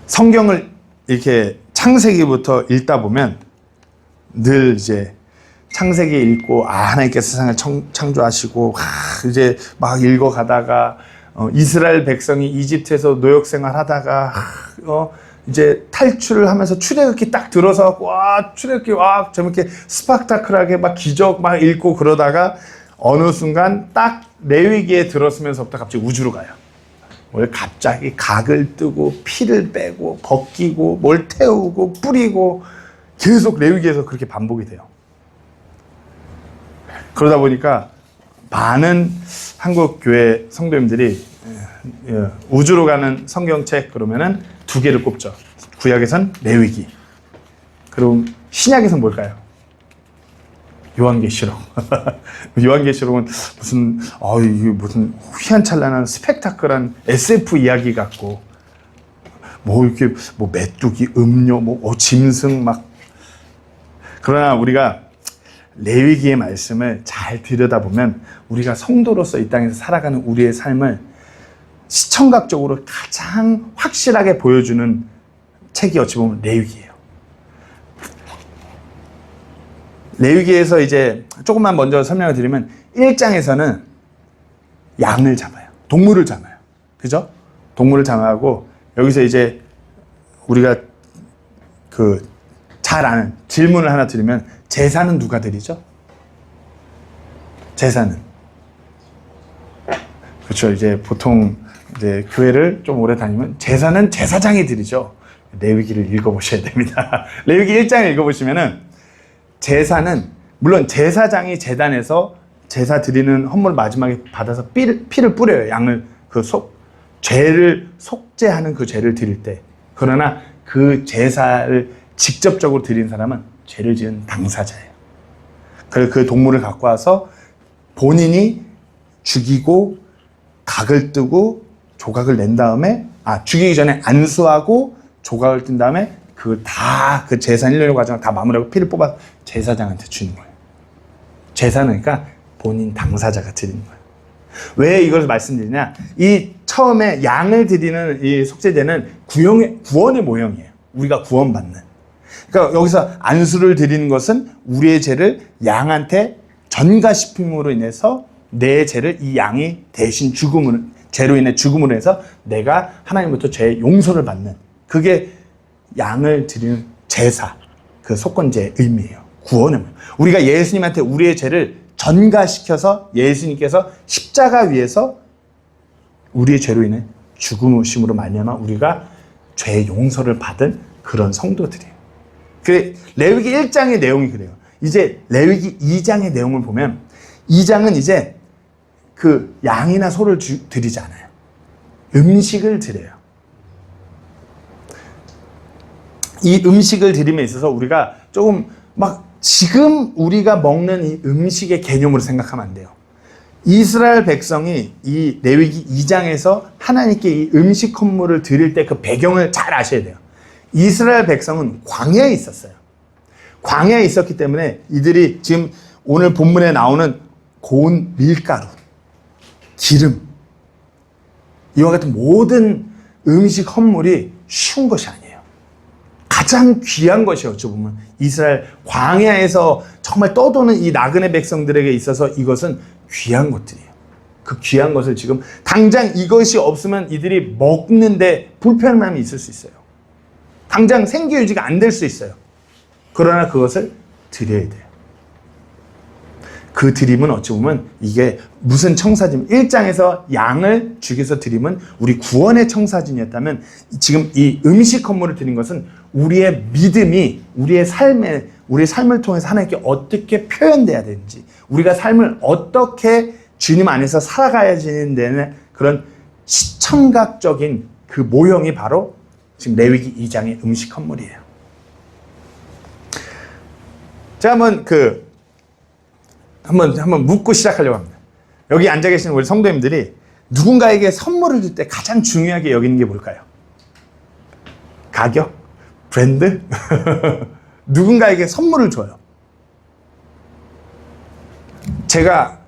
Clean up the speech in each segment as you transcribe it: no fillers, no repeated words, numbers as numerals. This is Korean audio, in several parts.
성경을 이렇게 창세기부터 읽다 보면 늘 이제 창세기 읽고 하나님께서 세상을 창조하시고 이제 막 읽어가다가 이스라엘 백성이 이집트에서 노역 생활하다가 이제 탈출을 하면서 출애굽기 딱 들어서 출애굽기 재밌게 스파크타클하게 막 기적 막 읽고 그러다가 어느 순간 딱 레위기에 들어서면서부터 갑자기 우주로 가요. 뭘 갑자기 각을 뜨고 피를 빼고 벗기고 뭘 태우고 뿌리고 계속 레위기에서 그렇게 반복이 돼요. 그러다 보니까 많은 한국 교회 성도님들이 우주로 가는 성경책 그러면은 두 개를 꼽죠. 구약에선 레위기. 그럼 신약에선 뭘까요? 요한계시록. 요한계시록은 이게 무슨 휘황찬란한 스펙타클한 SF 이야기 같고, 이렇게 메뚜기, 음료, 짐승 막. 그러나 우리가 레위기의 말씀을 잘 들여다보면 우리가 성도로서 이 땅에서 살아가는 우리의 삶을 시청각적으로 가장 확실하게 보여주는 책이 어찌 보면 레위기예요. 레위기에서 이제 조금만 먼저 설명을 드리면 1장에서는 양을 잡아요. 동물을 잡아요. 그죠? 동물을 잡아하고 여기서 이제 우리가 잘 아는 질문을 하나 드리면 제사는 누가 드리죠? 제사는. 그렇죠. 이제 보통 이제 교회를 좀 오래 다니면 제사는 제사장이 드리죠. 레위기를 읽어보셔야 됩니다. 레위기 1장을 읽어보시면은 제사는 물론 제사장이 제단에서 제사 드리는 헌물을 마지막에 받아서 피를 뿌려요. 양을 죄를 속죄하는 그 죄를 드릴 때. 그러나 그 제사를 직접적으로 드린 사람은 죄를 지은 당사자예요. 그래서 그 동물을 갖고 와서 본인이 죽이고 각을 뜨고 조각을 낸 다음에 죽이기 전에 안수하고 조각을 뜬 다음에 그 제사 1년의 과정을 다 마무리하고 피를 뽑아서 제사장한테 주는 거예요. 제사는 그러니까 본인 당사자가 드리는 거예요. 왜 이걸 말씀드리냐? 이 처음에 양을 드리는 이 속죄제는 구원의 모형이에요. 우리가 구원받는. 그러니까 여기서 안수를 드리는 것은 우리의 죄를 양한테 전가시킴으로 인해서 내 죄를 이 양이 대신 죄로 인해 죽음으로 해서 내가 하나님부터 죄의 용서를 받는, 그게 양을 드리는 제사, 그 속건제의 의미예요. 구원의 의미. 우리가 예수님한테 우리의 죄를 전가시켜서 예수님께서 십자가 위에서 우리의 죄로 인해 죽으심으로 말미암아 우리가 죄의 용서를 받은 그런 성도들이에요. 그래, 레위기 1장의 내용이 그래요. 이제 레위기 2장의 내용을 보면 2장은 이제 그 양이나 소를 드리지 않아요. 음식을 드려요. 이 음식을 드림에 있어서 우리가 조금 지금 우리가 먹는 이 음식의 개념으로 생각하면 안 돼요. 이스라엘 백성이 이 레위기 2장에서 하나님께 이 음식 헌물을 드릴 때 그 배경을 잘 아셔야 돼요. 이스라엘 백성은 광야에 있었어요. 광야에 있었기 때문에 이들이 지금 오늘 본문에 나오는 고운 밀가루, 기름, 이와 같은 모든 음식 헌물이 쉬운 것이 아니에요. 가장 귀한 것이 어쩌보면 이스라엘 광야에서 정말 떠도는 이 나그네 백성들에게 있어서 이것은 귀한 것들이에요. 그 귀한 것을 지금 당장 이것이 없으면 이들이 먹는데 불편함이 있을 수 있어요. 당장 생계 유지가 안 될 수 있어요. 그러나 그것을 드려야 돼요. 그 드림은 어찌 보면 이게 무슨 청사진, 1장에서 양을 죽여서 드림은 우리 구원의 청사진이었다면 지금 이 음식 헌물을 드린 것은 우리의 믿음이 우리의 삶을 통해서 하나님께 어떻게 표현돼야 되는지, 우리가 삶을 어떻게 주님 안에서 살아가야 되는 그런 시청각적인 그 모형이 바로 지금 레위기 2장의 음식 헌물이에요. 제가 한번 묻고 시작하려고 합니다. 여기 앉아 계시는 우리 성도님들이 누군가에게 선물을 줄 때 가장 중요하게 여기는 게 뭘까요? 가격? 브랜드? 누군가에게 선물을 줘요. 제가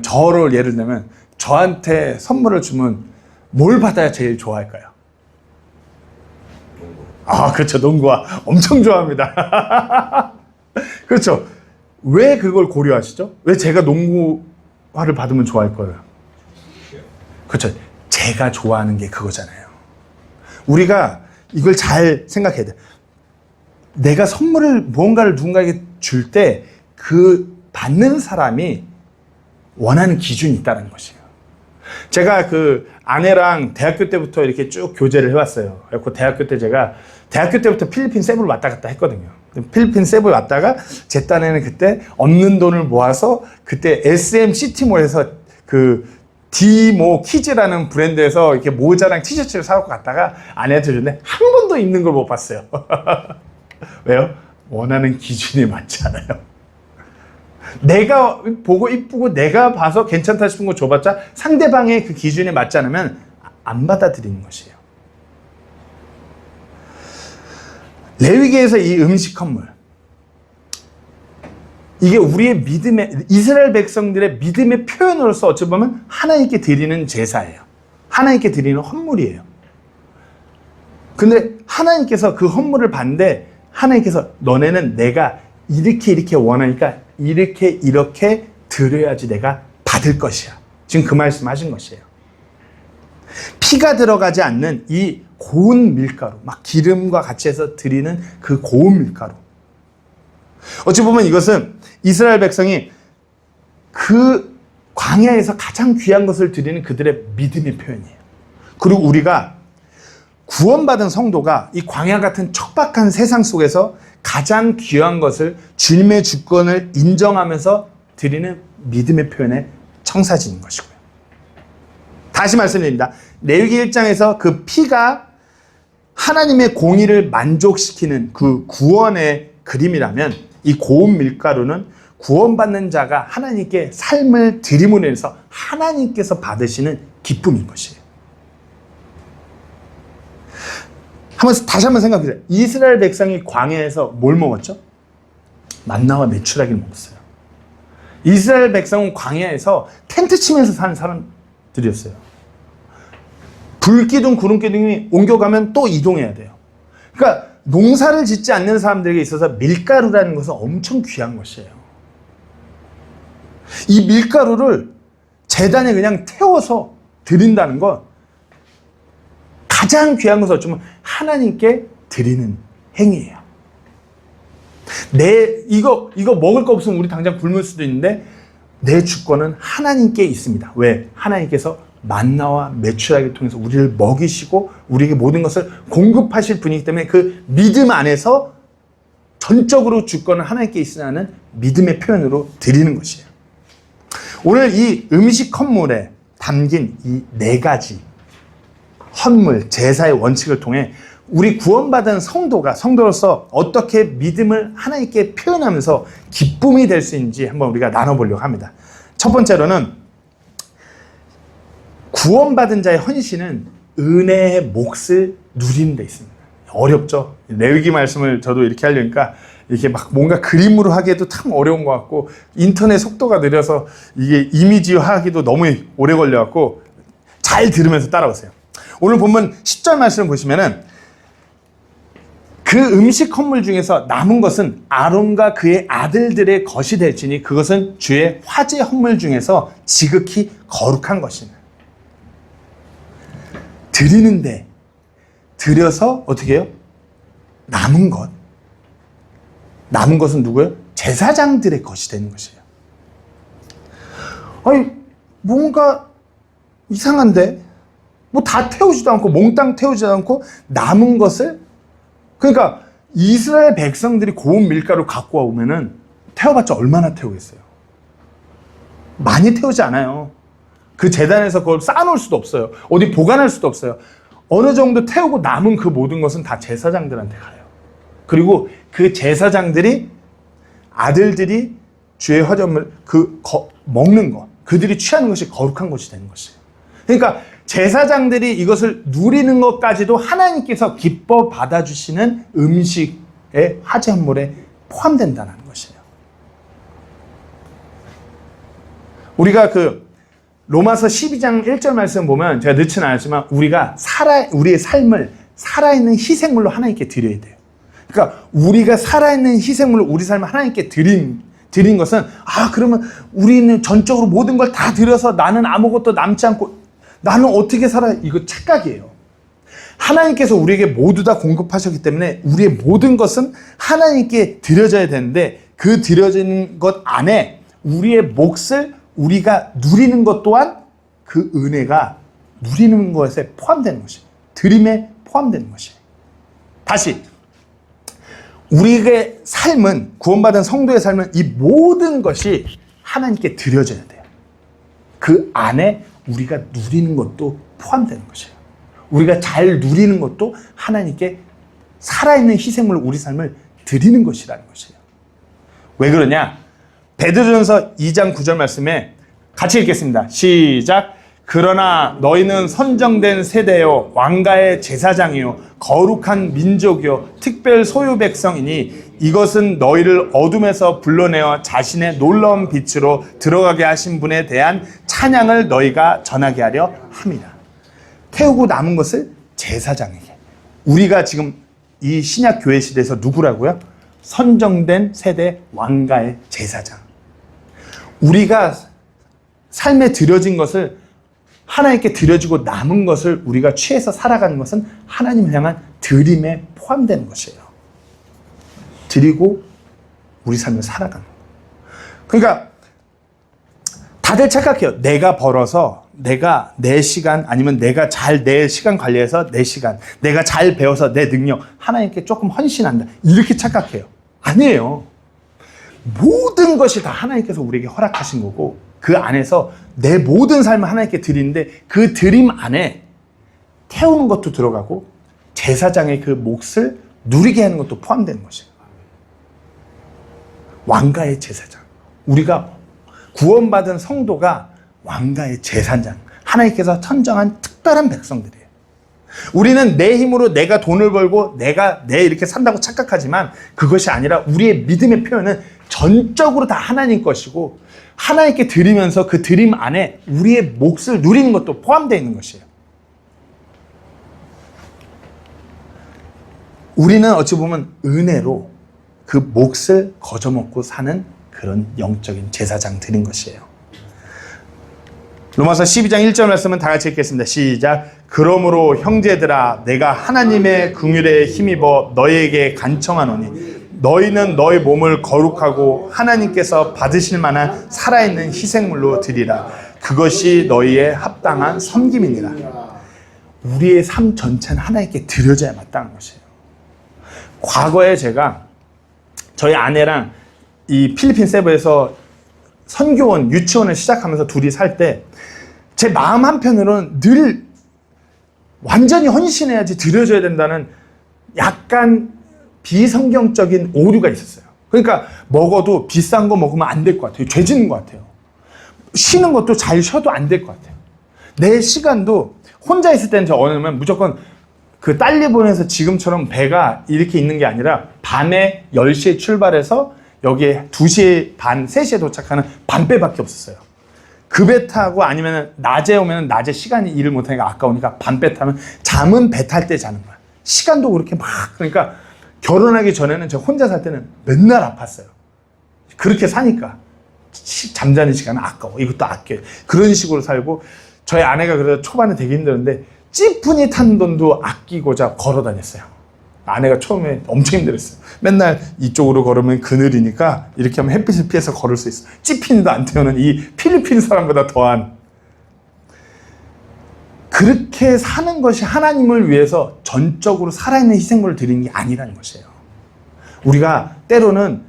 저를 예를 들면 저한테 선물을 주면 뭘 받아야 제일 좋아할까요? 아, 그렇죠. 농구화 엄청 좋아합니다. 그렇죠. 왜 그걸 고려하시죠? 왜 제가 농구화를 받으면 좋아할 거예요? 그렇죠. 제가 좋아하는 게 그거잖아요. 우리가 이걸 잘 생각해야 돼. 내가 선물을 무언가를 누군가에게 줄 때 그 받는 사람이 원하는 기준이 있다는 것이에요. 제가 그 아내랑 대학교 때부터 이렇게 쭉 교제를 해왔어요. 그래서 대학교 때 제가 대학교 때부터 필리핀 세부를 왔다 갔다 했거든요. 필리핀 세부에 왔다가 제 딴에는 그때 없는 돈을 모아서 그때 SM 시티몰에서 그 디모 키즈라는 브랜드에서 이렇게 모자랑 티셔츠를 사갖고 갔다가 아내한테 줬는데 한 번도 입는 걸 못 봤어요. 왜요? 원하는 기준이 맞지 않아요. 내가 보고 이쁘고 내가 봐서 괜찮다 싶은 거 줘봤자 상대방의 그 기준에 맞지 않으면 안 받아들이는 것이에요. 레위기에서 이 음식 헌물, 이게 우리의 믿음의, 이스라엘 백성들의 믿음의 표현으로서 어찌 보면 하나님께 드리는 제사예요. 하나님께 드리는 헌물이에요. 근데 하나님께서 그 헌물을 봤는데 하나님께서 너네는 내가 이렇게 원하니까 이렇게 드려야지 내가 받을 것이야. 지금 그 말씀 하신 것이에요. 피가 들어가지 않는 이 고운 밀가루, 막 기름과 같이 해서 드리는 그 고운 밀가루. 어찌 보면 이것은 이스라엘 백성이 그 광야에서 가장 귀한 것을 드리는 그들의 믿음의 표현이에요. 그리고 우리가 구원받은 성도가 이 광야 같은 척박한 세상 속에서 가장 귀한 것을 주님의 주권을 인정하면서 드리는 믿음의 표현의 청사진인 것이고요. 다시 말씀드립니다. 레위기 1장에서 그 피가 하나님의 공의를 만족시키는 그 구원의 그림이라면 이 고운 밀가루는 구원받는 자가 하나님께 삶을 드림으로 인해서 하나님께서 받으시는 기쁨인 것이에요. 다시 한번 생각해보세요. 이스라엘 백성이 광야에서 뭘 먹었죠? 만나와 메추라기를 먹었어요. 이스라엘 백성은 광야에서 텐트 치면서 사는 사람들이었어요. 불기둥, 구름기둥이 옮겨가면 또 이동해야 돼요. 그러니까 농사를 짓지 않는 사람들에게 있어서 밀가루라는 것은 엄청 귀한 것이에요. 이 밀가루를 제단에 그냥 태워서 드린다는 건 가장 귀한 것을 어쩌면 하나님께 드리는 행위예요. 이거 먹을 거 없으면 우리 당장 굶을 수도 있는데 내 주권은 하나님께 있습니다. 왜? 하나님께서 만나와 메추라기를 통해서 우리를 먹이시고 우리에게 모든 것을 공급하실 분이기 때문에 그 믿음 안에서 전적으로 주권은 하나님께 있으라는 믿음의 표현으로 드리는 것이에요. 오늘 이 음식 헌물에 담긴 이 4가지 헌물, 제사의 원칙을 통해 우리 구원받은 성도로서 어떻게 믿음을 하나님께 표현하면서 기쁨이 될 수 있는지 한번 우리가 나눠보려고 합니다. 첫 번째로는 구원받은 자의 헌신은 은혜의 몫을 누리는 데 있습니다. 어렵죠? 레위기 말씀을 저도 이렇게 하려니까 이렇게 막 뭔가 그림으로 하기에도 참 어려운 것 같고 인터넷 속도가 느려서 이게 이미지화하기도 너무 오래 걸려갖고 잘 들으면서 따라오세요. 오늘 본문 10절 말씀을 보시면은 그 음식 헌물 중에서 남은 것은 아론과 그의 아들들의 것이 될지니 그것은 주의 화제 헌물 중에서 지극히 거룩한 것이다. 드리는데 드려서 어떻게 해요? 남은 것은 누구예요? 제사장들의 것이 되는 것이에요. 아니 뭔가 이상한데 뭐 다 태우지도 않고 몽땅 태우지도 않고 남은 것을, 그러니까 이스라엘 백성들이 고운 밀가루 갖고 오면은 태워봤자 얼마나 태우겠어요? 많이 태우지 않아요. 그 제단에서 그걸 쌓아놓을 수도 없어요. 어디 보관할 수도 없어요. 어느 정도 태우고 남은 그 모든 것은 다 제사장들한테 가요. 그리고 그 제사장들이 아들들이 주의 화전물 먹는 것, 그들이 취하는 것이 거룩한 것이 되는 것이에요. 그러니까 제사장들이 이것을 누리는 것까지도 하나님께서 기뻐 받아주시는 음식의 화제 헌물에 포함된다는 것이에요. 우리가 그 로마서 12장 1절 말씀 보면 제가 넣지는 않았지만 우리의 삶을 살아있는 희생물로 하나님께 드려야 돼요. 그러니까 우리가 살아있는 희생물로 우리 삶을 하나님께 드린 것은 그러면 우리는 전적으로 모든 걸 다 드려서 나는 아무것도 남지 않고 나는 어떻게 살아? 이거 착각이에요. 하나님께서 우리에게 모두 다 공급하셨기 때문에 우리의 모든 것은 하나님께 드려져야 되는데 그 드려지는 것 안에 우리의 몫을 우리가 누리는 것 또한 그 은혜가 누리는 것에 포함되는 것이에요. 드림에 포함되는 것이에요. 다시 우리의 삶은, 구원받은 성도의 삶은 이 모든 것이 하나님께 드려져야 돼요. 그 안에 우리가 누리는 것도 포함되는 것이에요. 우리가 잘 누리는 것도 하나님께 살아있는 희생물로 우리 삶을 드리는 것이라는 것이에요. 왜 그러냐? 베드로전서 2장 9절 말씀에 같이 읽겠습니다. 시작. 그러나 너희는 선정된 세대요 왕가의 제사장이요 거룩한 민족이요 특별 소유 백성이니 이것은 너희를 어둠에서 불러내어 자신의 놀라운 빛으로 들어가게 하신 분에 대한 찬양을 너희가 전하게 하려 합니다. 태우고 남은 것을 제사장에게. 우리가 지금 이 신약 교회 시대에서 누구라고요? 선정된 세대 왕가의 제사장. 우리가 삶에 드려진 것을 하나님께 드려지고 남은 것을 우리가 취해서 살아가는 것은 하나님을 향한 드림에 포함되는 것이에요. 드리고 우리 삶을 살아가는 거예요. 그러니까 다들 착각해요. 내가 벌어서 내가 내 시간 아니면 내가 잘 내 시간 관리해서 내 시간, 내가 잘 배워서 내 능력 하나님께 조금 헌신한다. 이렇게 착각해요. 아니에요. 모든 것이 다 하나님께서 우리에게 허락하신 거고 그 안에서 내 모든 삶을 하나님께 드리는데 그 드림 안에 태우는 것도 들어가고 제사장의 그 몫을 누리게 하는 것도 포함되는 것이에요. 왕가의 제사장. 우리가 구원받은 성도가 왕가의 제사장. 하나님께서 선정한 특별한 백성들이에요. 우리는 내 힘으로 내가 돈을 벌고 내가 이렇게 산다고 착각하지만 그것이 아니라 우리의 믿음의 표현은 전적으로 다 하나님 것이고 하나님께 드리면서 그 드림 안에 우리의 몫을 누리는 것도 포함되어 있는 것이에요. 우리는 어찌 보면 은혜로 그 몫을 거저먹고 사는 그런 영적인 제사장들인 것이에요. 로마서 12장 1절 말씀은 다 같이 읽겠습니다. 시작. 그러므로 형제들아 내가 하나님의 긍휼에 힘입어 너희에게 간청하노니 너희는 너희 몸을 거룩하고 하나님께서 받으실 만한 살아있는 희생물로 드리라. 그것이 너희의 합당한 섬김이니라. 우리의 삶 전체는 하나님께 드려져야 마땅한 것이에요. 과거에 제가 저희 아내랑 이 필리핀 세부에서 선교원, 유치원을 시작하면서 둘이 살 때 제 마음 한편으로는 늘 완전히 헌신해야지 드려줘야 된다는 약간 비성경적인 오류가 있었어요. 그러니까 먹어도 비싼 거 먹으면 안 될 것 같아요. 죄지는 것 같아요. 쉬는 것도 잘 쉬어도 안 될 것 같아요. 내 시간도 혼자 있을 때는 저 어느면 무조건 그 딸리본에서 지금처럼 배가 이렇게 있는 게 아니라 밤에 10시에 출발해서 여기에 2시 반, 3시에 도착하는 밤배밖에 없었어요. 그 배 타고 아니면 낮에 오면 낮에 시간이 일을 못하니까 아까우니까 밤배 타면 잠은 배 탈 때 자는 거야. 시간도 그렇게 막 그러니까 결혼하기 전에는 제가 혼자 살 때는 맨날 아팠어요. 그렇게 사니까 잠자는 시간은 아까워. 이것도 아껴요. 그런 식으로 살고 저희 아내가 그래서 초반에 되게 힘들었는데 찌푸니 탄 돈도 아끼고자 걸어 다녔어요. 아내가 처음에 엄청 힘들었어요. 맨날 이쪽으로 걸으면 그늘이니까 이렇게 하면 햇빛을 피해서 걸을 수 있어. 찌푸니도 안 태우는 이 필리핀 사람보다 더한. 그렇게 사는 것이 하나님을 위해서 전적으로 살아있는 희생물을 드리는 게 아니라는 것이에요. 우리가 때로는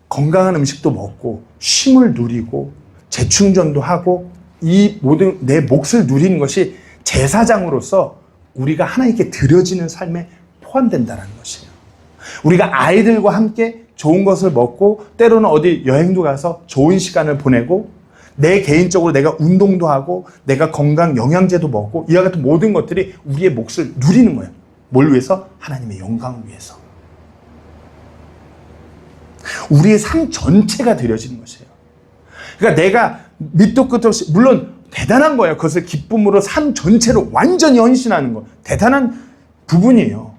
건강한 음식도 먹고 쉼을 누리고 재충전도 하고 이 모든 내 몫을 누리는 것이 제사장으로서 우리가 하나님께 드려지는 삶에 포함된다는 것이에요. 우리가 아이들과 함께 좋은 것을 먹고 때로는 어디 여행도 가서 좋은 시간을 보내고 내 개인적으로 내가 운동도 하고 내가 건강 영양제도 먹고 이와 같은 모든 것들이 우리의 몫을 누리는 거예요. 뭘 위해서? 하나님의 영광을 위해서. 우리의 삶 전체가 드려지는 것이에요. 그러니까 내가 밑도 끝도 없이 물론 대단한 거예요. 그것을 기쁨으로 삶 전체로 완전히 헌신하는 거. 대단한 부분이에요.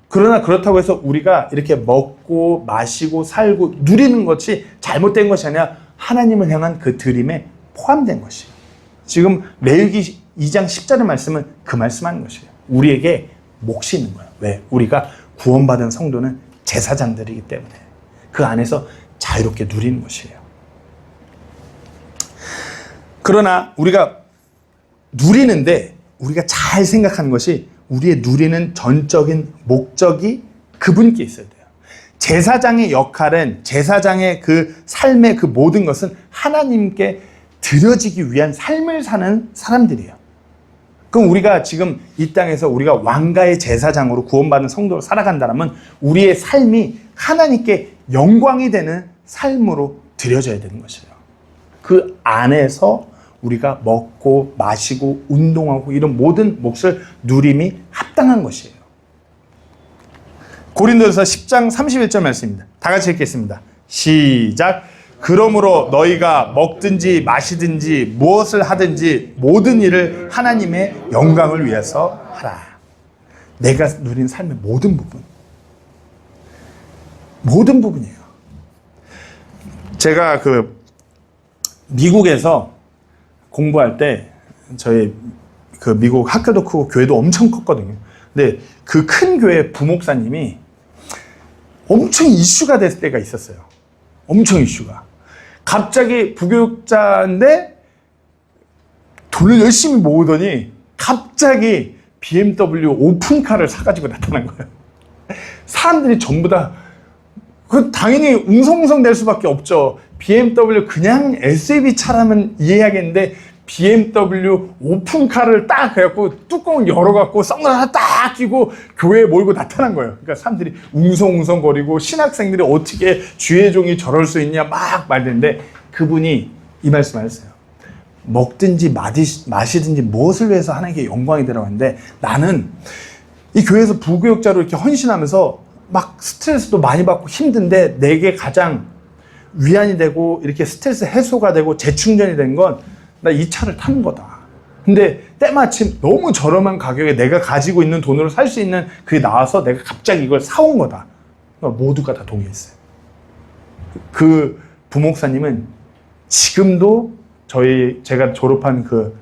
그러나 그렇다고 해서 우리가 이렇게 먹고 마시고 살고 누리는 것이 잘못된 것이 아니라 하나님을 향한 그 드림에 포함된 것이에요. 지금 레위기 2장 10절의 말씀은 그 말씀하는 것이에요. 우리에게 몫이 있는 거예요. 왜? 우리가 구원받은 성도는 제사장들이기 때문에 그 안에서 자유롭게 누리는 것이에요. 그러나 우리가 누리는데 우리가 잘 생각하는 것이 우리의 누리는 전적인 목적이 그분께 있어야 돼요. 제사장의 역할은 제사장의 그 삶의 그 모든 것은 하나님께 드려지기 위한 삶을 사는 사람들이에요. 그럼 우리가 지금 이 땅에서 우리가 왕가의 제사장으로 구원받은 성도로 살아간다면 우리의 삶이 하나님께 영광이 되는 삶으로 드려져야 되는 것이에요. 그 안에서 우리가 먹고 마시고 운동하고 이런 모든 몫을 누림이 합당한 것이에요. 고린도전서 10장 31절 말씀입니다. 다 같이 읽겠습니다. 시작. 그러므로 너희가 먹든지 마시든지 무엇을 하든지 모든 일을 하나님의 영광을 위해서 하라. 내가 누린 삶의 모든 부분이에요. 제가 미국에서 공부할 때 저희 미국 학교도 크고 교회도 엄청 컸거든요. 근데 그 큰 교회 부목사님이 엄청 이슈가 됐을 때가 있었어요. 엄청 이슈가. 갑자기 부교육자인데 돈을 열심히 모으더니 갑자기 BMW 오픈카를 사가지고 나타난 거예요. 사람들이 전부 다 당연히 웅성웅성 될 수밖에 없죠. BMW 그냥 SUV 차라면 이해하겠는데 BMW 오픈카를 딱 해갖고 뚜껑을 열어갖고 선글라스 딱 끼고 교회에 몰고 나타난 거예요. 그러니까 사람들이 웅성웅성거리고 신학생들이 어떻게 주의 종이 저럴 수 있냐 막 말했는데 그분이 이 말씀 하셨어요. 먹든지 마시든지 무엇을 위해서 하나님께 영광이 되라고 하는데 나는 이 교회에서 부교육자로 이렇게 헌신하면서 막 스트레스도 많이 받고 힘든데 내게 가장 위안이 되고 이렇게 스트레스 해소가 되고 재충전이 된 건 나 이 차를 타는 거다. 근데 때마침 너무 저렴한 가격에 내가 가지고 있는 돈으로 살 수 있는 그게 나와서 내가 갑자기 이걸 사온 거다. 그러니까 모두가 다 동의했어요. 그 부목사님은 지금도 제가 졸업한 그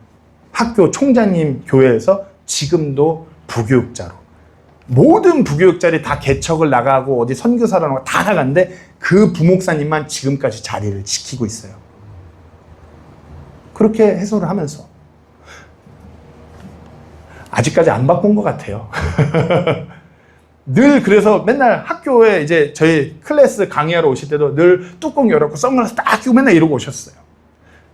학교 총장님 교회에서 지금도 부교육자로 모든 부교육자들이 다 개척을 나가고 어디 선교사로 나가고 다 나갔는데 그 부목사님만 지금까지 자리를 지키고 있어요. 그렇게 해소를 하면서 아직까지 안 바꾼 것 같아요. 늘 그래서 맨날 학교에 이제 저희 클래스 강의하러 오실 때도 늘 뚜껑 열었고 선글라스 딱 끼고 맨날 이러고 오셨어요.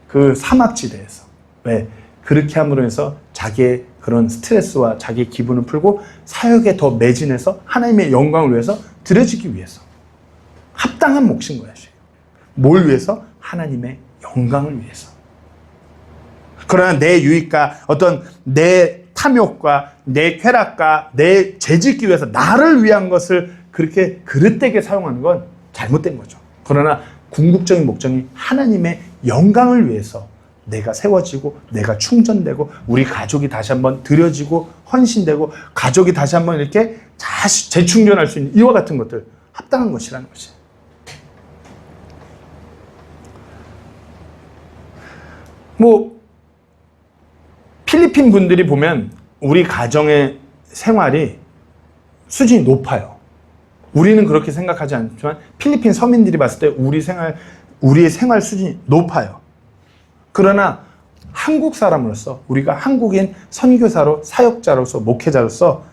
그 사막지대에서. 왜? 그렇게 함으로 해서 자기의 그런 스트레스와 자기의 기분을 풀고 사역에 더 매진해서 하나님의 영광을 위해서 드려지기 위해서 합당한 몫인 거예요. 뭘 위해서? 하나님의 영광을 위해서. 그러나 내 유익과 어떤 내 탐욕과 내 쾌락과 내 재짓기 위해서 나를 위한 것을 그렇게 그릇되게 사용하는 건 잘못된 거죠. 그러나 궁극적인 목적이 하나님의 영광을 위해서 내가 세워지고 내가 충전되고 우리 가족이 다시 한번 드려지고 헌신되고 가족이 다시 한번 이렇게 다시 재충전할 수 있는 이와 같은 것들 합당한 것이라는 것이에요. 필리핀 분들이 보면 우리 가정의 생활이 수준이 높아요. 우리는 그렇게 생각하지 않지만 필리핀 서민들이 봤을 때 우리의 생활 수준이 높아요. 그러나 한국 사람으로서 우리가 한국인 선교사로 사역자로서 목회자로서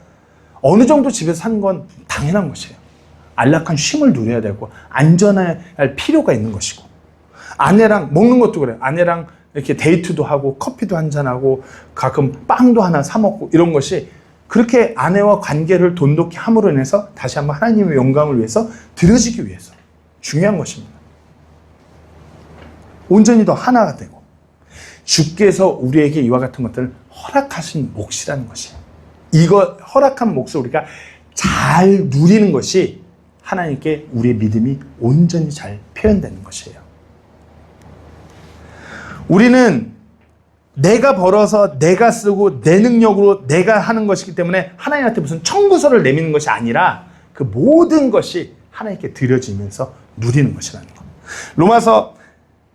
어느 정도 집에서 사는 건 당연한 것이에요. 안락한 쉼을 누려야 되고 안전해야 할 필요가 있는 것이고 아내랑 먹는 것도 그래요. 아내랑 이렇게 데이트도 하고 커피도 한잔하고 가끔 빵도 하나 사 먹고 이런 것이 그렇게 아내와 관계를 돈독히 함으로 인해서 다시 한번 하나님의 영광을 위해서 드려지기 위해서 중요한 것입니다. 온전히 더 하나가 되고 주께서 우리에게 이와 같은 것들을 허락하신 몫이라는 것이에요. 이거 허락한 몫을 우리가 잘 누리는 것이 하나님께 우리의 믿음이 온전히 잘 표현되는 것이에요. 우리는 내가 벌어서 내가 쓰고 내 능력으로 내가 하는 것이기 때문에 하나님한테 무슨 청구서를 내미는 것이 아니라 그 모든 것이 하나님께 드려지면서 누리는 것이라는 것. 로마서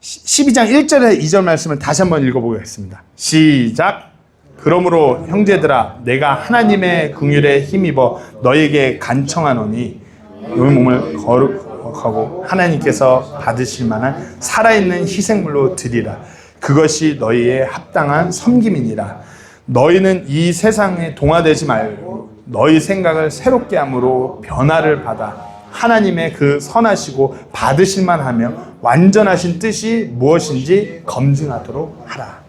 12장 1절에 2절 말씀을 다시 한번 읽어보겠습니다. 시작. 그러므로 형제들아 내가 하나님의 긍휼에 힘입어 너에게 간청하노니 너희 몸을 거룩하고 하나님께서 받으실 만한 살아있는 희생물로 드리라. 그것이 너희의 합당한 섬김이니라. 너희는 이 세상에 동화되지 말고 너희 생각을 새롭게 함으로 변화를 받아 하나님의 그 선하시고 받으실 만하며 완전하신 뜻이 무엇인지 검증하도록 하라.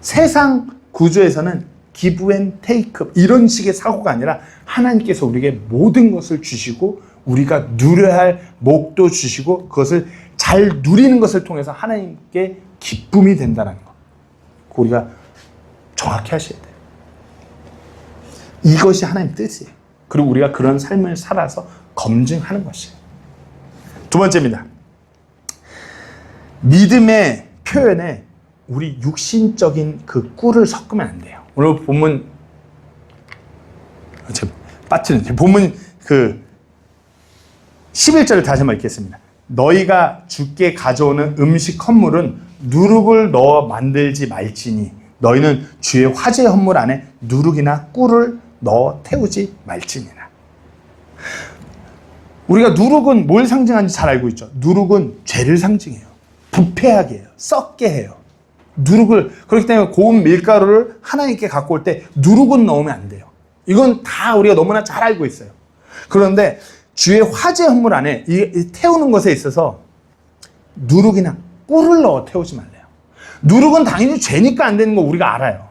세상 구조에서는 give and take 이런 식의 사고가 아니라 하나님께서 우리에게 모든 것을 주시고 우리가 누려야 할 목도 주시고 그것을 잘 누리는 것을 통해서 하나님께 기쁨이 된다는 것. 우리가 정확히 하셔야 돼요. 이것이 하나님 뜻이에요. 그리고 우리가 그런 삶을 살아서 검증하는 것이에요. 두 번째입니다. 믿음의 표현에 우리 육신적인 그 꿀을 섞으면 안 돼요. 오늘 본문 빠뜨리는 본문 그 11절을 다시 한번 읽겠습니다. 너희가 주께 가져오는 음식 헌물은 누룩을 넣어 만들지 말지니 너희는 주의 화제 헌물 안에 누룩이나 꿀을 넣어 태우지 말지니라. 우리가 누룩은 뭘 상징하는지 잘 알고 있죠. 누룩은 죄를 상징해요. 부패하게 해요. 썩게 해요. 누룩을, 그렇기 때문에 고운 밀가루를 하나님께 갖고 올 때 누룩은 넣으면 안 돼요. 이건 다 우리가 너무나 잘 알고 있어요. 그런데 주의 화제 헌물 안에 이 태우는 것에 있어서 누룩이나 꿀을 넣어 태우지 말래요. 누룩은 당연히 죄니까 안 되는 거 우리가 알아요.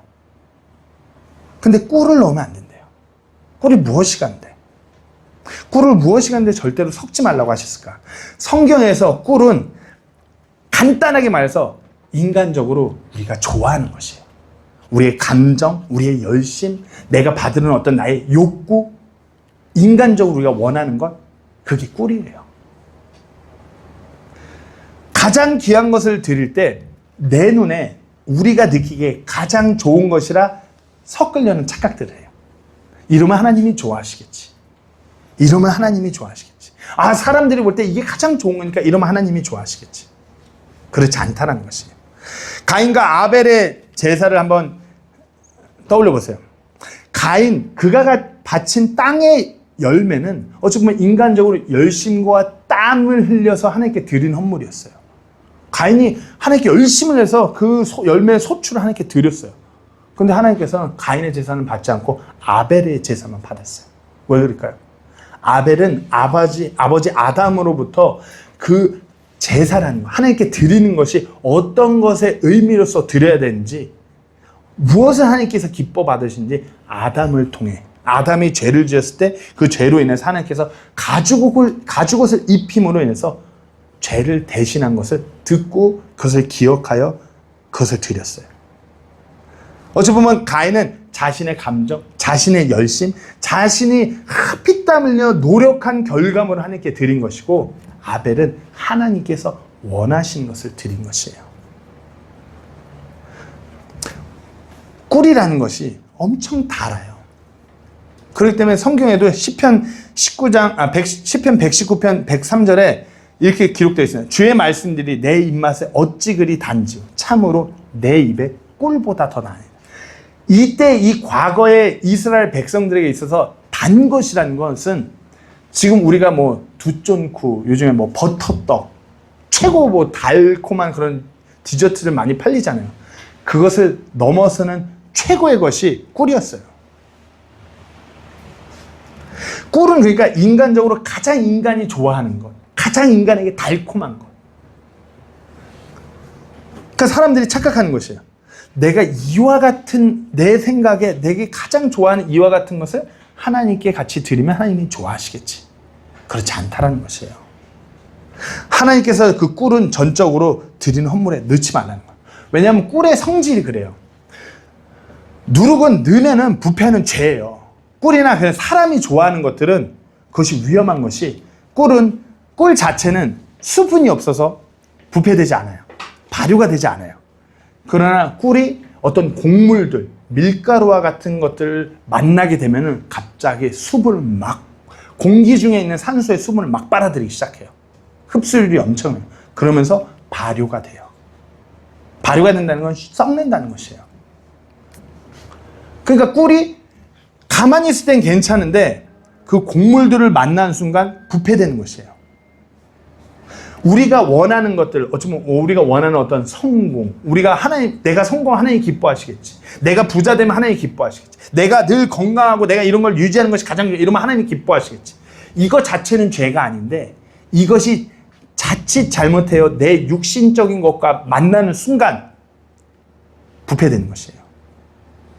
근데 꿀을 넣으면 안 된대요. 꿀이 무엇이 간대? 꿀을 무엇이 간데 절대로 섞지 말라고 하셨을까? 성경에서 꿀은 간단하게 말해서 인간적으로 우리가 좋아하는 것이에요. 우리의 감정, 우리의 열심, 내가 받는 어떤 나의 욕구, 인간적으로 우리가 원하는 것, 그게 꿀이에요. 가장 귀한 것을 드릴 때 내 눈에 우리가 느끼기에 가장 좋은 것이라 섞으려는 착각들을 해요. 이러면 하나님이 좋아하시겠지. 이러면 하나님이 좋아하시겠지. 아, 사람들이 볼 때 이게 가장 좋은 거니까 이러면 하나님이 좋아하시겠지. 그렇지 않다는 것이에요. 가인과 아벨의 제사를 한번 떠올려 보세요. 가인, 그가 바친 땅의 열매는 어찌 보면 인간적으로 열심과 땀을 흘려서 하나님께 드린 헌물이었어요. 가인이 하나님께 열심을 해서 그 열매의 소출을 하나님께 드렸어요. 그런데 하나님께서는 가인의 제사는 받지 않고 아벨의 제사만 받았어요. 왜 그럴까요? 아벨은 아버지 아담으로부터 그 제사라는 거, 하나님께 드리는 것이 어떤 것의 의미로서 드려야 되는지, 무엇을 하나님께서 기뻐 받으신지 아담을 통해, 아담이 죄를 지었을 때 그 죄로 인해서 하나님께서 가죽옷을 입힘으로 인해서 죄를 대신한 것을 듣고 그것을 기억하여 그것을 드렸어요. 어찌 보면 가인은 자신의 감정, 자신의 열심, 자신이 피땀 흘려 노력한 결과물을 하나님께 드린 것이고, 아벨은 하나님께서 원하신 것을 드린 것이에요. 꿀이라는 것이 엄청 달아요. 그렇기 때문에 성경에도 시편 119편 103절에 이렇게 기록되어 있습니다. 주의 말씀들이 내 입맛에 어찌 그리 단지요 참으로 내 입에 꿀보다 더 나아요. 이때 이 과거의 이스라엘 백성들에게 있어서 단 것이라는 것은 지금 우리가 뭐 두쫀쿠, 요즘에 뭐 버터떡, 최고 뭐 달콤한 그런 디저트를 많이 팔리잖아요. 그것을 넘어서는 최고의 것이 꿀이었어요. 꿀은 그러니까 인간적으로 가장 인간이 좋아하는 것, 가장 인간에게 달콤한 것. 그러니까 사람들이 착각하는 것이에요. 내가 이와 같은, 내 생각에 내게 가장 좋아하는 이와 같은 것을 하나님께 같이 드리면 하나님이 좋아하시겠지. 그렇지 않다라는 것이에요. 하나님께서 그 꿀은 전적으로 드리는 헌물에 넣지 말라는 거예요. 왜냐하면 꿀의 성질이 그래요. 누룩은 넣으면은 부패하는 죄예요. 꿀이나 그냥 사람이 좋아하는 것들은 그것이 위험한 것이, 꿀 자체는 수분이 없어서 부패되지 않아요. 발효가 되지 않아요. 그러나 꿀이 어떤 곡물들, 밀가루와 같은 것들을 만나게 되면은 갑자기 공기 중에 있는 산소의 수분을 막 빨아들이기 시작해요. 흡수율이 엄청나요. 그러면서 발효가 돼요. 발효가 된다는 건 썩는다는 것이에요. 그러니까 꿀이 가만히 있을 땐 괜찮은데 그 곡물들을 만나는 순간 부패되는 것이에요. 우리가 원하는 것들, 어쩌면 우리가 원하는 어떤 성공, 내가 성공 하나님 기뻐하시겠지. 내가 부자 되면 하나님 기뻐하시겠지. 내가 늘 건강하고 내가 이런 걸 유지하는 것이 가장 이러면 하나님 기뻐하시겠지. 이거 자체는 죄가 아닌데 이것이 자칫 잘못해요. 내 육신적인 것과 만나는 순간 부패되는 것이에요.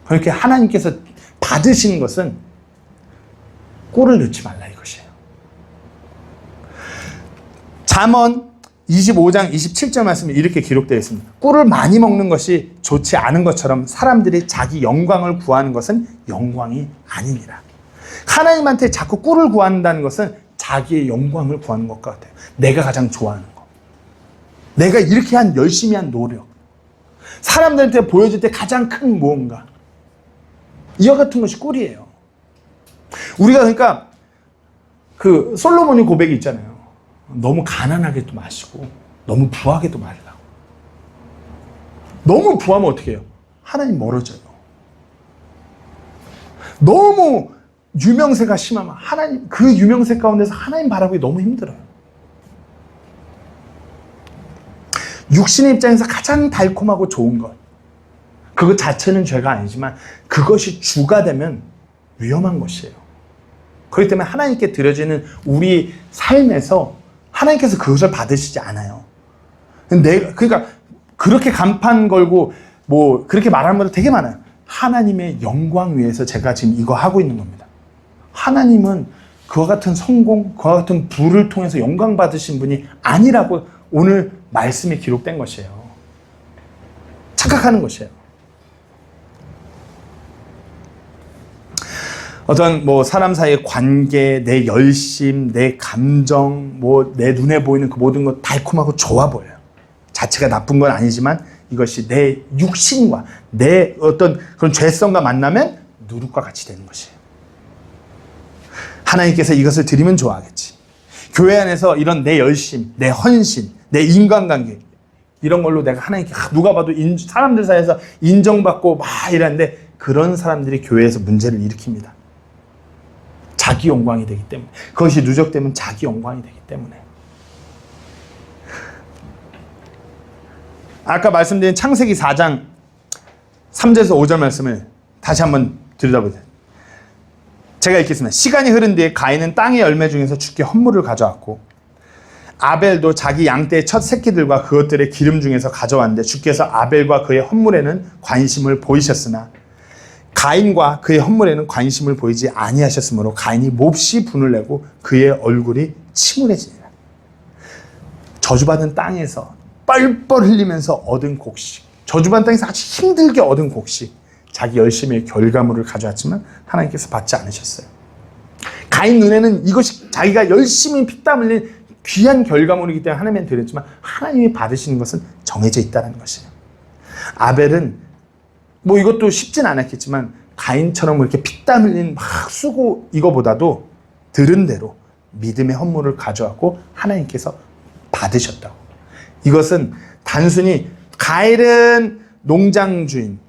그렇게 하나님께서 받으시는 것은 꿀을 넣지 말라 이것이에요. 잠언 25장 27절 말씀에 이렇게 기록되어 있습니다. 꿀을 많이 먹는 것이 좋지 않은 것처럼 사람들이 자기 영광을 구하는 것은 영광이 아니니라. 하나님한테 자꾸 꿀을 구한다는 것은 자기의 영광을 구하는 것 같아요. 내가 가장 좋아하는 거. 내가 이렇게 열심히 한 노력. 사람들한테 보여줄 때 가장 큰 무언가. 이와 같은 것이 꿀이에요. 우리가 그러니까 그 솔로몬의 고백이 있잖아요. 너무 가난하게도 마시고 너무 부하게도 말라고. 너무 부하면 어떻게 해요? 하나님 멀어져요. 너무 유명세가 심하면 하나님, 그 유명세 가운데서 하나님 바라보기 너무 힘들어요. 육신의 입장에서 가장 달콤하고 좋은 것, 그것 자체는 죄가 아니지만 그것이 주가 되면 위험한 것이에요. 그렇기 때문에 하나님께 드려지는 우리 삶에서 하나님께서 그것을 받으시지 않아요. 그러니까 그렇게 간판 걸고 뭐 그렇게 말하는 분들 되게 많아요. 하나님의 영광 위해서 제가 지금 이거 하고 있는 겁니다. 하나님은 그와 같은 성공, 그와 같은 부를 통해서 영광 받으신 분이 아니라고 오늘 말씀에 기록된 것이에요. 착각하는 것이에요. 어떤 뭐 사람 사이의 관계, 내 열심, 내 감정, 뭐 내 눈에 보이는 그 모든 것 달콤하고 좋아 보여요. 자체가 나쁜 건 아니지만 이것이 내 육신과 내 어떤 그런 죄성과 만나면 누룩과 같이 되는 것이에요. 하나님께서 이것을 드리면 좋아하겠지. 교회 안에서 이런 내 열심, 내 헌신, 내 인간관계 이런 걸로 내가 하나님께 누가 봐도 사람들 사이에서 인정받고 막 이러는데 그런 사람들이 교회에서 문제를 일으킵니다. 자기 영광이 되기 때문에. 그것이 누적되면 자기 영광이 되기 때문에. 아까 말씀드린 창세기 4장 3절에서 5절 말씀을 다시 한번 들여다보세요. 제가 읽겠습니다. 시간이 흐른 뒤에 가인은 땅의 열매 중에서 주께 헌물을 가져왔고 아벨도 자기 양떼의 첫 새끼들과 그것들의 기름 중에서 가져왔는데 주께서 아벨과 그의 헌물에는 관심을 보이셨으나 가인과 그의 헌물에는 관심을 보이지 아니하셨으므로 가인이 몹시 분을 내고 그의 얼굴이 침울해지니라. 저주받은 땅에서 뻘뻘 흘리면서 얻은 곡식, 저주받은 땅에서 아주 힘들게 얻은 곡식, 자기 열심의 결과물을 가져왔지만 하나님께서 받지 않으셨어요. 가인 눈에는 이것이 자기가 열심히 피땀 흘린 귀한 결과물이기 때문에 하나님은 드렸지만 하나님이 받으시는 것은 정해져 있다는 것이에요. 아벨은 뭐 이것도 쉽진 않았겠지만 가인처럼 이렇게 피땀 흘린 막 쓰고 이거보다도 들은 대로 믿음의 헌물을 가져왔고 하나님께서 받으셨다고. 이것은 단순히 가인은 농장주인,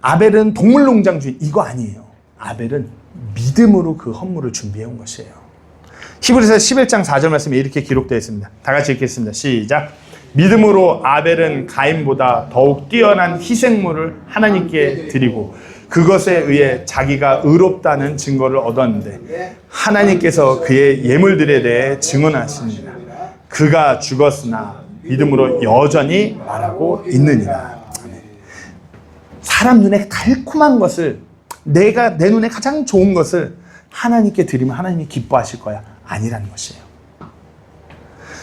아벨은 동물 농장주인 이거 아니에요. 아벨은 믿음으로 그 헌물을 준비해 온 것이에요. 히브리서 11장 4절 말씀에 이렇게 기록되어 있습니다. 다 같이 읽겠습니다. 시작. 믿음으로 아벨은 가인보다 더욱 뛰어난 희생물을 하나님께 드리고 그것에 의해 자기가 의롭다는 증거를 얻었는데 하나님께서 그의 예물들에 대해 증언하시니라. 그가 죽었으나 믿음으로 여전히 말하고 있느니라. 사람 눈에 달콤한 것을, 내가 내 눈에 가장 좋은 것을 하나님께 드리면 하나님이 기뻐하실 거야. 아니라는 것이에요.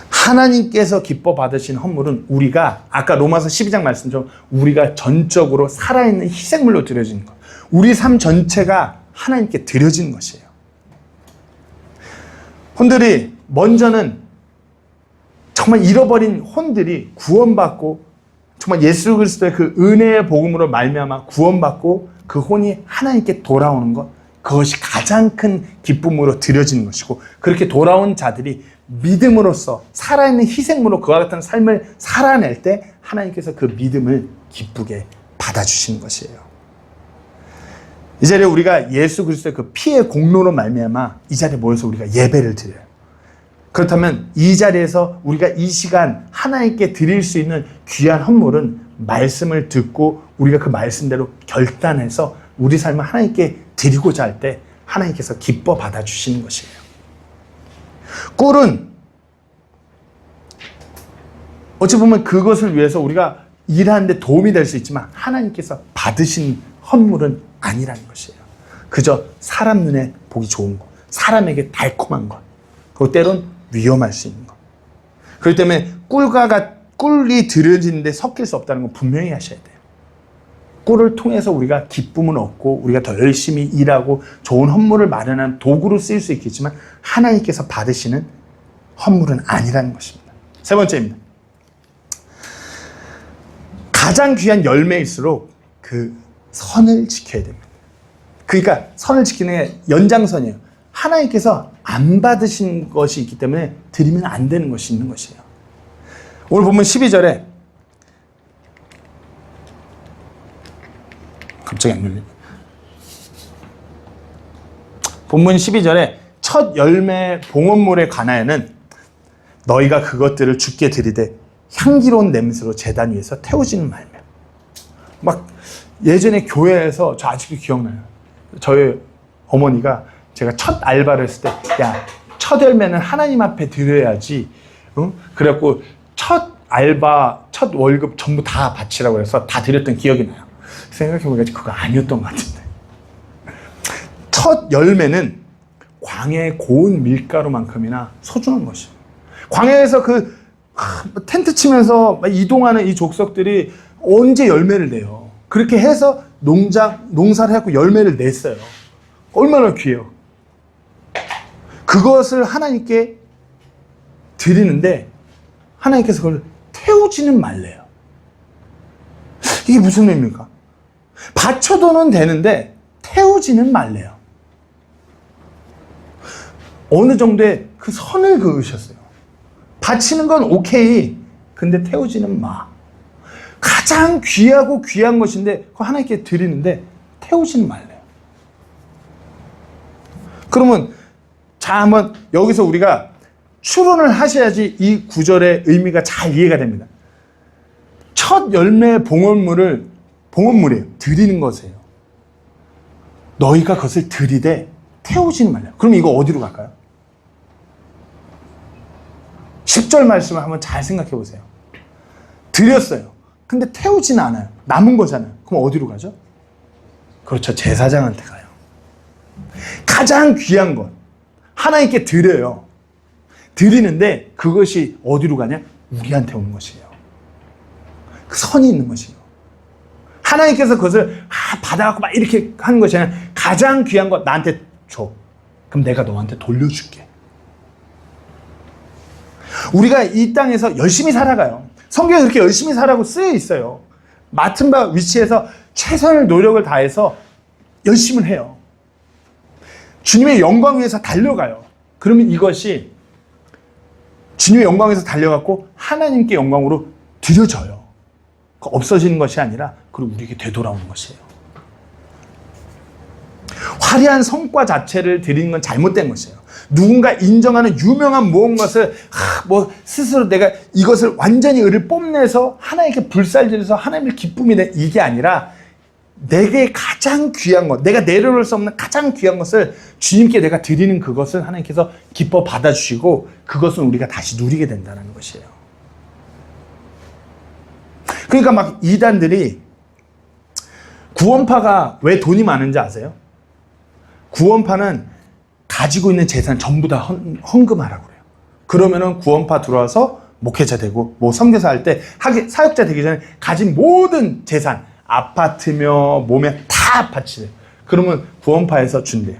하나님께서 기뻐 받으신 헌물은 우리가 아까 로마서 12장 말씀처럼 우리가 전적으로 살아있는 희생물로 드려지는 것. 우리 삶 전체가 하나님께 드려지는 것이에요. 혼들이 먼저는 정말 잃어버린 혼들이 구원받고 정말 예수 그리스도의 그 은혜의 복음으로 말미암아 구원받고 그 혼이 하나님께 돌아오는 것, 그것이 가장 큰 기쁨으로 드려지는 것이고, 그렇게 돌아온 자들이 믿음으로써 살아있는 희생으로 그와 같은 삶을 살아낼 때 하나님께서 그 믿음을 기쁘게 받아주시는 것이에요. 이 자리에 우리가 예수 그리스도의 그 피의 공로로 말미암아 이 자리에 모여서 우리가 예배를 드려요. 그렇다면 이 자리에서 우리가 이 시간 하나님께 드릴 수 있는 귀한 헌물은 말씀을 듣고 우리가 그 말씀대로 결단해서 우리 삶을 하나님께 드리고자 할 때 하나님께서 기뻐 받아주시는 것이에요. 꿀은 어찌 보면 그것을 위해서 우리가 일하는데 도움이 될 수 있지만 하나님께서 받으신 헌물은 아니라는 것이에요. 그저 사람 눈에 보기 좋은 것, 사람에게 달콤한 것, 그리고 때론 위험할 수 있는 것. 그렇기 때문에 꿀이 들여지는데 섞일 수 없다는 건 분명히 하셔야 돼요. 꿀을 통해서 우리가 기쁨을 얻고 우리가 더 열심히 일하고 좋은 헌물을 마련한 도구로 쓰일 수 있겠지만 하나님께서 받으시는 헌물은 아니라는 것입니다. 세 번째입니다. 가장 귀한 열매일수록 그 선을 지켜야 됩니다. 그러니까 선을 지키는 게 연장선이에요. 하나님께서 안 받으신 것이 있기 때문에 드리면 안 되는 것이 있는 것이에요. 오늘 보면 12절에 갑자기 안 열리네. 본문 12절에 첫 열매 봉헌물에 관하여는 너희가 그것들을 주께 드리되 향기로운 냄새로 제단 위에서 태우지는 말며. 막 예전에 교회에서 저 아직도 기억나요. 저희 어머니가 제가 첫 알바를 했을 때 야, 첫 열매는 하나님 앞에 드려야지. 그래갖고 첫 알바, 첫 월급 전부 다 바치라고 해서 다 드렸던 기억이 나요. 생각해보니까 그거 아니었던 것 같은데. 첫 열매는 광야의 고운 밀가루만큼이나 소중한 것이에요. 광야에서 그 텐트 치면서 이동하는 이 족속들이 언제 열매를 내요. 그렇게 해서 농사를 해갖고 열매를 냈어요. 얼마나 귀해요. 그것을 하나님께 드리는데 하나님께서 그걸 태우지는 말래요. 이게 무슨 의미입니까? 바쳐도는 되는데 태우지는 말래요. 어느 정도의 그 선을 그으셨어요. 바치는 건 오케이. 근데 태우지는 마. 가장 귀하고 귀한 것인데 그거 하나님께 드리는데 태우지는 말래요. 그러면 자, 한번 여기서 우리가 추론을 하셔야지 이 구절의 의미가 잘 이해가 됩니다. 첫 열매 봉헌물이에요. 드리는 것이에요. 너희가 그것을 드리되 태우지는 말래요. 그럼 이거 어디로 갈까요? 10절 말씀을 한번 잘 생각해 보세요. 드렸어요. 근데 태우지는 않아요. 남은 거잖아요. 그럼 어디로 가죠? 그렇죠. 제사장한테 가요. 가장 귀한 것 하나님께 드려요. 드리는데 그것이 어디로 가냐? 우리한테 오는 것이에요. 그 선이 있는 것이에요. 하나님께서 그것을 받아갖고 막 이렇게 하는 것이 아니라 가장 귀한 것 나한테 줘. 그럼 내가 너한테 돌려줄게. 우리가 이 땅에서 열심히 살아가요. 성경에 그렇게 열심히 살라고 쓰여 있어요. 맡은 바 위치에서 최선의 노력을 다해서 열심히 해요. 주님의 영광 위해서 달려가요. 그러면 이것이 주님의 영광 위해서 달려갖고 하나님께 영광으로 드려져요. 없어지는 것이 아니라 그리고 우리에게 되돌아오는 것이에요. 화려한 성과 자체를 드리는 건 잘못된 것이에요. 누군가 인정하는 유명한 무언가를 스스로 내가 이것을 완전히 의를 뽐내서 하나님께 불살질해서 하나님을 기쁨이 내 이게 아니라 내게 가장 귀한 것, 내가 내려놓을 수 없는 가장 귀한 것을 주님께 내가 드리는 그것을 하나님께서 기뻐 받아주시고 그것은 우리가 다시 누리게 된다는 것이에요. 그러니까 막 이단들이 구원파가 왜 돈이 많은지 아세요? 구원파는 가지고 있는 재산 전부 다 헌금하라고 그래요. 그러면은 구원파 들어와서 목회자 되고 뭐 선교사 할 때 사역자 되기 전에 가진 모든 재산 아파트며 몸에 다 바치래요. 그러면 구원파에서 준대요.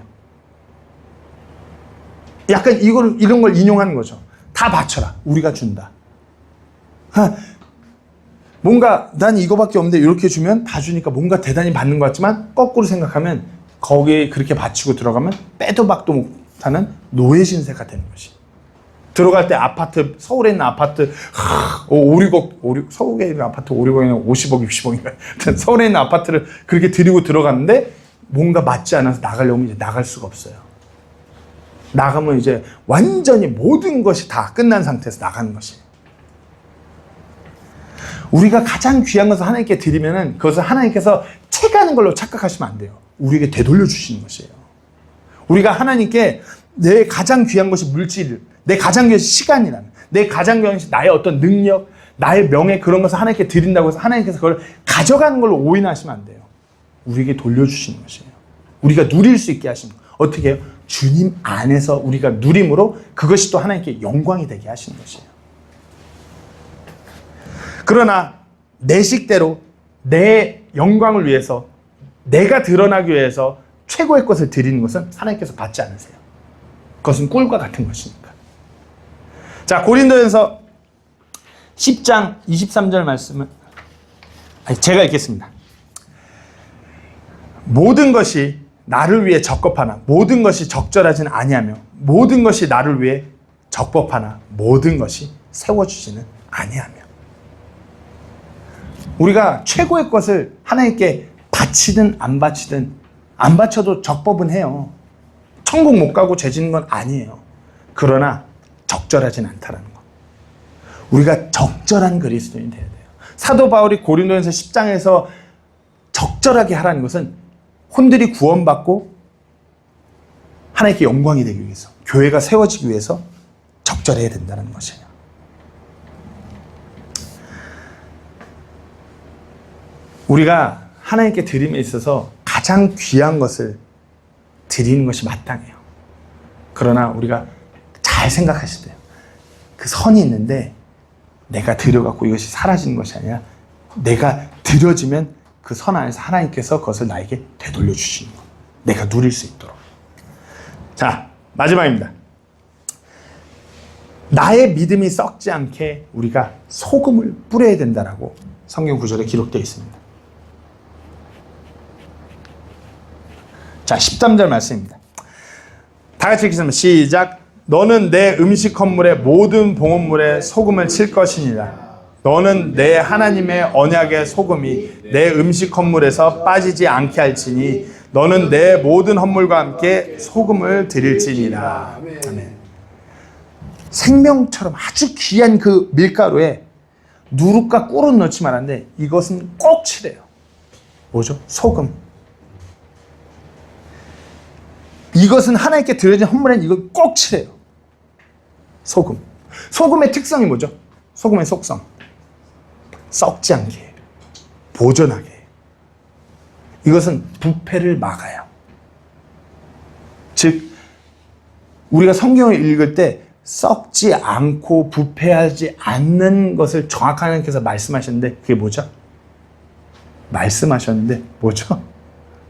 약간 이런 걸 인용하는 거죠. 다 바쳐라. 우리가 준다. 뭔가 난 이거밖에 없는데 이렇게 주면 다 주니까 뭔가 대단히 받는 것 같지만 거꾸로 생각하면 거기에 그렇게 바치고 들어가면 빼도 박도 못하는 노예 신세가 되는 것이. 들어갈 때 아파트, 서울에 있는 아파트 서울에 있는 아파트 5,6억이나 50억, 60억인가 서울에 있는 아파트를 그렇게 들이고 들어갔는데 뭔가 맞지 않아서 나가려면 이제 나갈 수가 없어요. 나가면 이제 완전히 모든 것이 다 끝난 상태에서 나가는 것이에요. 우리가 가장 귀한 것을 하나님께 드리면은 그것을 하나님께서 채가는 걸로 착각하시면 안 돼요. 우리에게 되돌려 주시는 것이에요. 우리가 하나님께 내 가장 귀한 것이 물질, 내 가장 귀한 것이 시간이라는, 내 가장 귀한 것이 나의 어떤 능력, 나의 명예 그런 것을 하나님께 드린다고 해서 하나님께서 그걸 가져가는 걸로 오인하시면 안 돼요. 우리에게 돌려주시는 것이에요. 우리가 누릴 수 있게 하시는 거예요. 어떻게 해요? 주님 안에서 우리가 누림으로 그것이 또 하나님께 영광이 되게 하시는 것이에요. 그러나 내 식대로 내 영광을 위해서 내가 드러나기 위해서 최고의 것을 드리는 것은 하나님께서 받지 않으세요. 그것은 꿀과 같은 것이니까. 자, 고린도전서 10장 23절 말씀은 제가 읽겠습니다. 모든 것이 나를 위해 적법하나 모든 것이 적절하지는 아니하며 모든 것이 나를 위해 적법하나 모든 것이 세워주지는 아니하며. 우리가 최고의 것을 하나님께 바치든 안 바치든 안 바쳐도 적법은 해요. 천국 못 가고 죄 짓는 건 아니에요. 그러나 적절하진 않다라는 거. 우리가 적절한 그리스도인이 돼야 돼요. 사도 바울이 고린도전서 10장에서 적절하게 하라는 것은 혼들이 구원받고 하나님께 영광이 되기 위해서, 교회가 세워지기 위해서 적절해야 된다는 것이에요. 우리가 하나님께 드림에 있어서 가장 귀한 것을 드리는 것이 마땅해요. 그러나 우리가 잘 생각하셔야 돼요. 그 선이 있는데 내가 드려갖고 이것이 사라지는 것이 아니라 내가 드려지면 그 선 안에서 하나님께서 그것을 나에게 되돌려 주시는 것. 내가 누릴 수 있도록. 자, 마지막입니다. 나의 믿음이 썩지 않게 우리가 소금을 뿌려야 된다라고 성경 구절에 기록되어 있습니다. 자, 13절 말씀입니다. 다 같이 읽겠습니다. 시작. 너는 내 음식 건물의 모든 봉헌물에 소금을 칠 것이니라. 너는 내 하나님의 언약의 소금이 내 음식 건물에서 빠지지 않게 할지니 너는 내 모든 헌물과 함께 소금을 드릴지니라. 아멘. 생명처럼 아주 귀한 그 밀가루에 누룩과 꿀은 넣지 말았는데 이것은 꼭 칠해요. 뭐죠? 소금. 이것은 하나님께 드려진 헌물엔 이걸 꼭 칠해요. 소금. 소금의 특성이 뭐죠? 소금의 속성. 썩지 않게 해요. 보존하게 해요. 이것은 부패를 막아요. 즉 우리가 성경을 읽을 때 썩지 않고 부패하지 않는 것을 정확하게 하나님께서 말씀하셨는데 그게 뭐죠? 말씀하셨는데 뭐죠?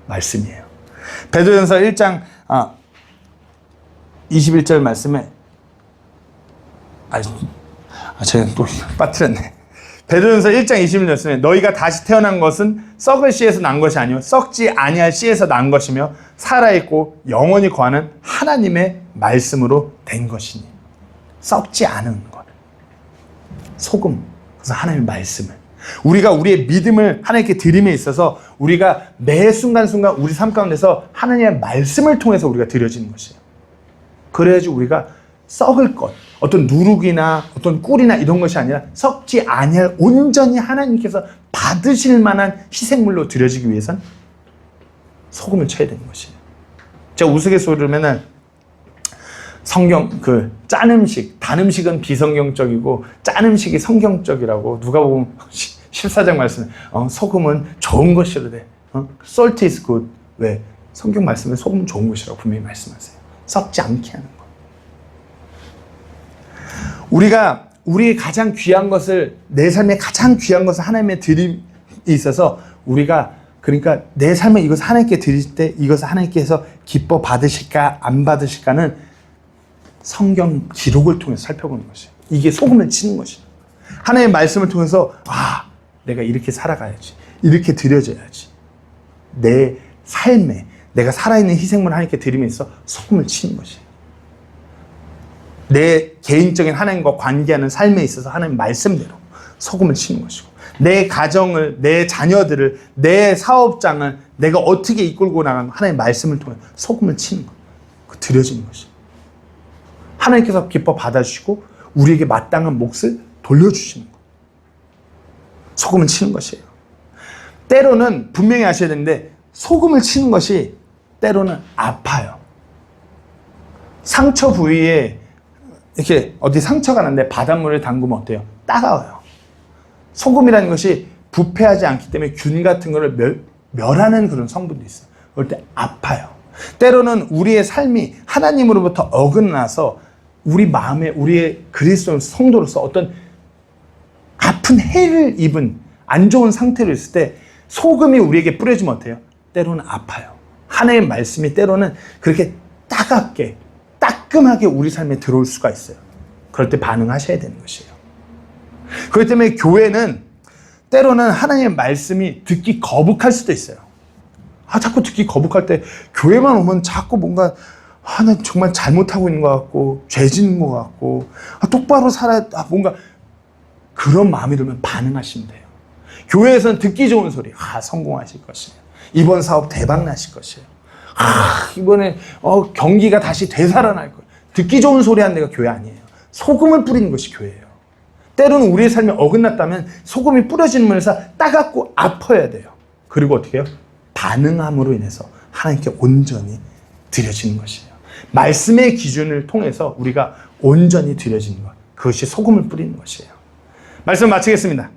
말씀이에요. 베드로전서 1장 21절 말씀에 제가 또 빠뜨렸네. 베드로전서 1장 21절 말씀에 너희가 다시 태어난 것은 썩을 씨에서 난 것이 아니요 썩지 아니할 씨에서 난 것이며 살아있고 영원히 거하는 하나님의 말씀으로 된 것이니. 썩지 않은 것. 소금. 그래서 하나님의 말씀을. 우리가 우리의 믿음을 하나님께 드림에 있어서 우리가 매 순간순간 우리 삶 가운데서 하나님의 말씀을 통해서 우리가 드려지는 것이에요. 그래야지 우리가 썩을 것, 어떤 누룩이나 어떤 꿀이나 이런 것이 아니라 썩지 아니할 온전히 하나님께서 받으실 만한 희생물로 드려지기 위해서는 소금을 쳐야 되는 것이에요. 제가 우스갯소리로 맨날 성경 짠 음식, 단 음식은 비성경적이고 짠 음식이 성경적이라고 누가 보면 14장 말씀에 소금은 좋은 것이로되 salt is good. 왜? 성경 말씀에 소금은 좋은 것이라고 분명히 말씀하세요. 썩지 않게 하는 것. 우리가 우리의 가장 귀한 것을, 내 삶의 가장 귀한 것을 하나님의 드림에 있어서 우리가 그러니까 내 삶에 이것을 하나님께 드릴 때 이것을 하나님께서 기뻐 받으실까 안 받으실까는 성경 기록을 통해서 살펴보는 것이에요. 이게 소금을 치는 것이에요. 하나님의 말씀을 통해서 내가 이렇게 살아가야지. 이렇게 드려져야지. 내 삶에 내가 살아있는 희생물을 하나님께 드리면서 소금을 치는 것이에요. 내 개인적인 하나님과 관계하는 삶에 있어서 하나님 말씀대로 소금을 치는 것이고, 내 가정을, 내 자녀들을, 내 사업장을 내가 어떻게 이끌고 나가는 하나님 말씀을 통해 소금을 치는 것, 드려지는 것이에요. 하나님께서 기뻐 받아주시고 우리에게 마땅한 몫을 돌려주시는 것, 소금을 치는 것이에요. 때로는 분명히 아셔야 되는데 소금을 치는 것이 때로는 아파요. 상처 부위에 이렇게 어디 상처가 났는데 바닷물을 담그면 어때요? 따가워요. 소금이라는 것이 부패하지 않기 때문에 균 같은 거를 멸하는 그런 성분도 있어요. 그럴 때 아파요. 때로는 우리의 삶이 하나님으로부터 어긋나서 우리 마음에, 우리의 그리스도 성도로서 어떤 아픈 해를 입은 안 좋은 상태로 있을 때 소금이 우리에게 뿌려지면 어때요? 때로는 아파요. 하나님의 말씀이 때로는 그렇게 따갑게, 따끔하게 우리 삶에 들어올 수가 있어요. 그럴 때 반응하셔야 되는 것이에요. 그렇기 때문에 교회는 때로는 하나님의 말씀이 듣기 거북할 수도 있어요. 자꾸 듣기 거북할 때 교회만 오면 자꾸 뭔가 나 정말 잘못하고 있는 것 같고 죄 짓는 것 같고 똑바로 뭔가 그런 마음이 들면 반응하시면 돼요. 교회에서는 듣기 좋은 소리, 성공하실 것이에요. 이번 사업 대박 나실 것이에요. 이번에 경기가 다시 되살아날 거예요. 듣기 좋은 소리 하는 데가 교회 아니에요. 소금을 뿌리는 것이 교회예요. 때로는 우리의 삶이 어긋났다면 소금이 뿌려지는 면에서 따갑고 아파야 돼요. 그리고 어떻게 해요? 반응함으로 인해서 하나님께 온전히 드려지는 것이에요. 말씀의 기준을 통해서 우리가 온전히 드려지는 것, 그것이 소금을 뿌리는 것이에요. 말씀 마치겠습니다.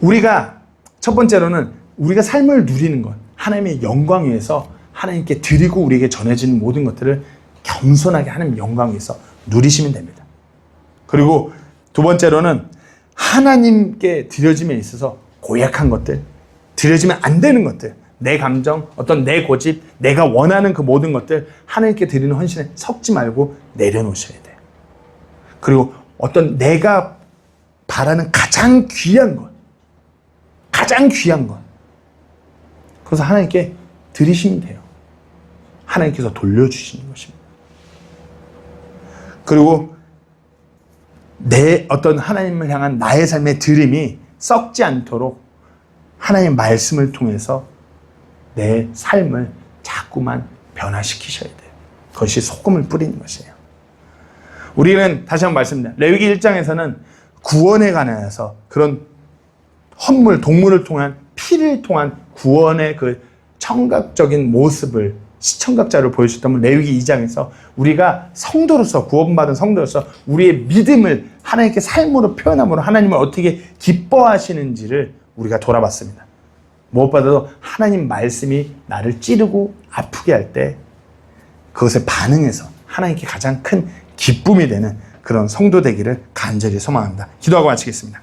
우리가 첫 번째로는 우리가 삶을 누리는 것, 하나님의 영광 위에서 하나님께 드리고 우리에게 전해지는 모든 것들을 겸손하게 하나님 영광 위에서 누리시면 됩니다. 그리고 두 번째로는 하나님께 드려짐에 있어서 고약한 것들, 드려지면 안 되는 것들, 내 감정, 어떤 내 고집, 내가 원하는 그 모든 것들 하나님께 드리는 헌신에 섞지 말고 내려놓으셔야 돼요. 그리고 어떤 내가 바라는 가장 귀한 것, 그래서 하나님께 드리시면 돼요. 하나님께서 돌려주시는 것입니다. 그리고 내 어떤 하나님을 향한 나의 삶의 드림이 썩지 않도록 하나님의 말씀을 통해서 내 삶을 자꾸만 변화시키셔야 돼요. 그것이 소금을 뿌리는 것이에요. 우리는 다시 한번 말씀드립니다. 레위기 1장에서는 구원에 관해서 그런 헌물, 동물을 통한 피를 통한 구원의 그 청각적인 모습을 시청각자를 보여주셨다면 레위기 2장에서 우리가 성도로서 구원받은 성도로서 우리의 믿음을 하나님께 삶으로 표현함으로 하나님을 어떻게 기뻐하시는지를 우리가 돌아봤습니다. 무엇보다도 하나님 말씀이 나를 찌르고 아프게 할 때 그것에 반응해서 하나님께 가장 큰 기쁨이 되는 그런 성도 되기를 간절히 소망합니다. 기도하고 마치겠습니다.